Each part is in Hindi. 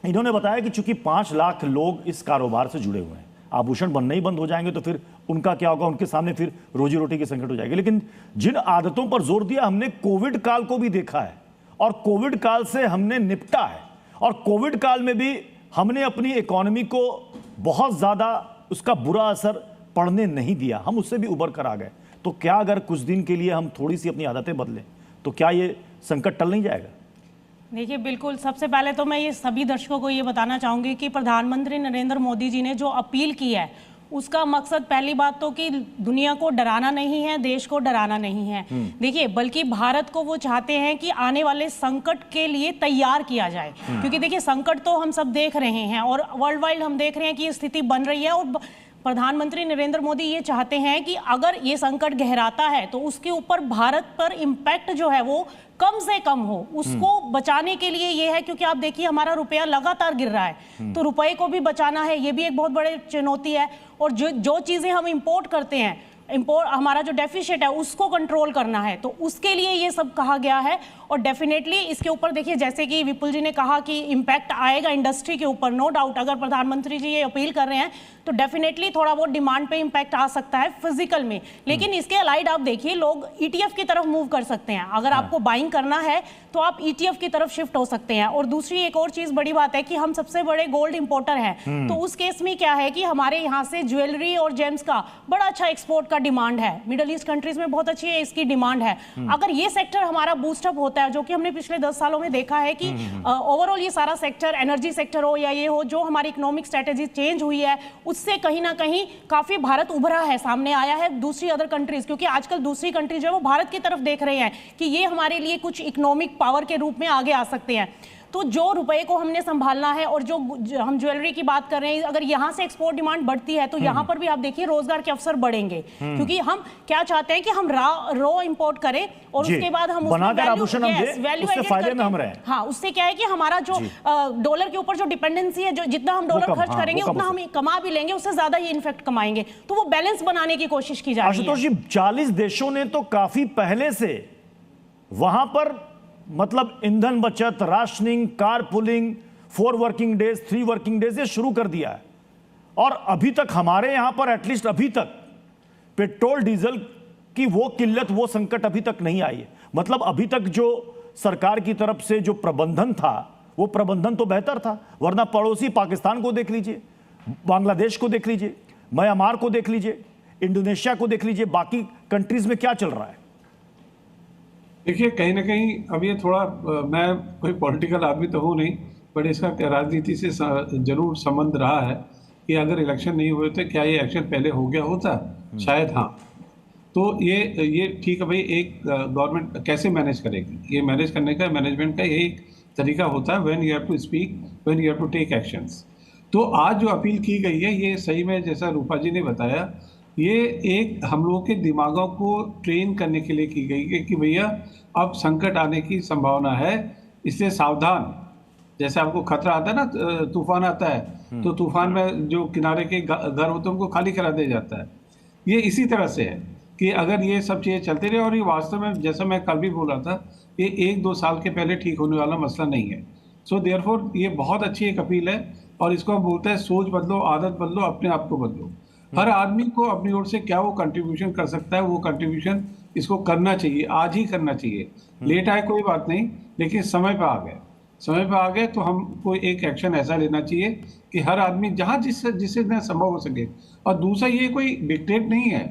इन्होंने बताया कि चूंकि 5 लाख लोग इस कारोबार से जुड़े हुए हैं, आभूषण बनने ही बंद हो जाएंगे तो फिर उनका क्या होगा, उनके सामने फिर रोजी रोटी की संकट हो जाएगी। लेकिन जिन आदतों पर जोर दिया, हमने कोविड काल को भी देखा है और कोविड काल से हमने निपटा है, और कोविड काल में भी हमने अपनी इकोनॉमी को बहुत ज्यादा उसका बुरा असर पड़ने नहीं दिया, हम उससे भी उबर कर आ गए। तो क्या अगर कुछ दिन के लिए हम थोड़ी सी अपनी आदतें बदलें तो क्या ये संकट टल नहीं जाएगा? देखिए, बिल्कुल। सबसे पहले तो मैं ये सभी दर्शकों को ये बताना चाहूँगी कि प्रधानमंत्री नरेंद्र मोदी जी ने जो अपील की है उसका मकसद पहली बात तो कि दुनिया को डराना नहीं है, देश को डराना नहीं है। देखिए, बल्कि भारत को वो चाहते हैं कि आने वाले संकट के लिए तैयार किया जाए, क्योंकि देखिए संकट तो हम सब देख रहे हैं और वर्ल्ड वाइड हम देख रहे हैं कि ये स्थिति बन रही है। और प्रधानमंत्री नरेंद्र मोदी ये चाहते हैं कि अगर ये संकट गहराता है तो उसके ऊपर भारत पर इम्पैक्ट जो है वो कम से कम हो, उसको बचाने के लिए ये है। क्योंकि आप देखिए हमारा रुपया लगातार गिर रहा है, तो रुपए को भी बचाना है, ये भी एक बहुत बड़ी चुनौती है। और जो चीजें हम इंपोर्ट करते हैं, हमारा जो डेफिसिट है उसको कंट्रोल करना है, तो उसके लिए ये सब कहा गया है। और डेफिनेटली इसके ऊपर देखिए, जैसे कि विपुल जी ने कहा कि इम्पैक्ट आएगा इंडस्ट्री के ऊपर, नो डाउट। अगर प्रधानमंत्री जी ये अपील कर रहे हैं तो डेफिनेटली थोड़ा बहुत डिमांड पे इम्पैक्ट आ सकता है फिजिकल में। लेकिन इसके अलाइड आप देखिए, लोग ईटीएफ की तरफ मूव कर सकते हैं। अगर आपको बाइंग करना है तो आप ईटीएफ की तरफ शिफ्ट हो सकते हैं। और दूसरी एक और चीज बड़ी बात है कि हम सबसे बड़े गोल्ड इंपोर्टर हैं, तो उस केस में क्या है कि हमारे यहाँ से ज्वेलरी और जेम्स का बड़ा अच्छा एक्सपोर्ट का डिमांड है। मिडिल ईस्ट कंट्रीज में बहुत अच्छी इसकी डिमांड है। अगर ये सेक्टर हमारा बूस्टअप होता है, जो कि हमने पिछले 10 सालों में देखा है कि ओवरऑल ये सारा सेक्टर, एनर्जी सेक्टर हो या ये हो, जो हमारी इकोनॉमिक स्ट्रेटेजी चेंज हुई है उससे कहीं ना कहीं काफी भारत उभरा है, सामने आया है दूसरी अदर कंट्रीज। क्योंकि आजकल दूसरी कंट्रीज जो है वो भारत की तरफ देख रहे हैं कि ये हमारे लिए कुछ इकोनॉमिक पावर के रूप में आगे आ सकते हैं। तो जो रुपए को हमने संभालना है, और जो हम ज्वेलरी की बात कर रहे हैं, अगर यहाँ से एक्सपोर्ट डिमांड बढ़ती है तो यहाँ पर भी आप देखिए रोजगार के अवसर बढ़ेंगे। क्योंकि हम क्या चाहते हैं कि हम रॉ इंपोर्ट करें और उसके बाद हम उससे फायदे में हम रहें। हाँ, उससे क्या है कि हमारा जो डॉलर के ऊपर जो डिपेंडेंसी है, जो जितना हम डॉलर खर्च करेंगे उतना हम कमा भी लेंगे, उससे ज्यादा ये इनफेक्ट कमाएंगे। तो वो बैलेंस बनाने की कोशिश की जा रही है। आशुतोष जी, 40 देशों ने तो काफी पहले से वहां पर मतलब ईंधन बचत, rationing, car pulling, 4 working days, 3 working days ये शुरू कर दिया है। और अभी तक हमारे यहां पर एटलीस्ट अभी तक पेट्रोल डीजल की वो किल्लत, वो संकट अभी तक नहीं आई है। मतलब अभी तक जो सरकार की तरफ से जो प्रबंधन था वो प्रबंधन तो बेहतर था, वरना पड़ोसी पाकिस्तान को देख लीजिए, बांग्लादेश को देख लीजिए, म्यांमार को देख लीजिए, इंडोनेशिया को देख लीजिए, बाकी कंट्रीज में क्या चल रहा है। देखिए, कहीं ना कहीं अब ये थोड़ा, मैं कोई पॉलिटिकल आदमी तो हूँ नहीं, बट इसका राजनीति से जरूर संबंध रहा है कि अगर इलेक्शन नहीं हुए तो क्या ये एक्शन पहले हो गया होता, शायद हाँ। तो ये ठीक है भाई, एक गवर्नमेंट कैसे मैनेज करेगी, ये मैनेज करने का, मैनेजमेंट का यही तरीका होता है, when you have to speak, when you have to take actions. तो आज जो अपील की गई है, ये सही में जैसा रूपा जी ने बताया, ये एक हम लोगों के दिमागों को ट्रेन करने के लिए की गई है कि भैया अब संकट आने की संभावना है, इसलिए सावधान। जैसे आपको खतरा आता है ना, तूफान आता है तो तूफान में जो किनारे के घर होते हैं उनको खाली करा दिया जाता है। ये इसी तरह से है कि अगर ये सब चीज़ें चलती रहे, और ये वास्तव में जैसा मैं कल भी बोल रहा था, ये 1-2 साल के पहले ठीक होने वाला मसला नहीं है। सो देयरफॉर ये बहुत अच्छी एक अपील है, और इसको हम बोलते हैं सोच बदलो, आदत बदलो, अपने आप को बदलो। हर आदमी को अपनी ओर से क्या वो कंट्रीब्यूशन कर सकता है, वो कंट्रीब्यूशन इसको करना चाहिए, आज ही करना चाहिए। लेट आए कोई बात नहीं, लेकिन समय पे आ गए, समय पे आ गए तो हमको एक एक्शन ऐसा लेना चाहिए कि हर आदमी जहाँ जिससे संभव हो सके। और दूसरा, ये कोई डिक्टेट नहीं है,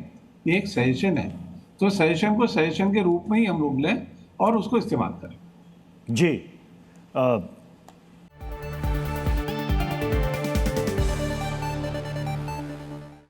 ये एक सजेशन है, तो सजेशन को सजेशन के रूप में ही हम लोग लें और उसको इस्तेमाल करें। जी,